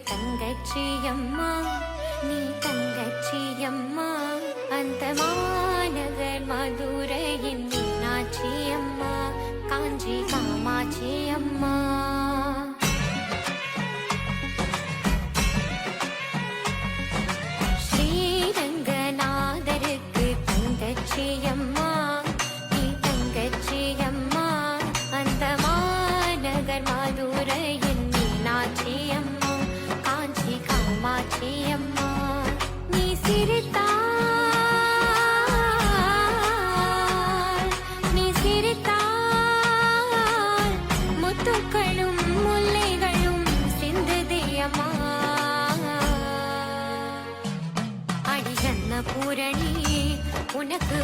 தங்கச்சியம்மா நீ தங்கச்சியம்மா அந்த மாநகர் மதுரையின் மீனாட்சியம்மா காஞ்சி காமாட்சியம்மா ஸ்ரீரங்கநாதருக்கு தங்கச்சியம்மா நீ தங்கச்சியம்மா அந்த மாநகர் மதுரையின் மீனாட்சியம்மா காஞ்சி காமாட்சியம்மா நீ சிரித்தால் முத்துக்களும் முல்லைகளும் சிந்துதியம்மா அடிகண்ண பூரணி உனக்கு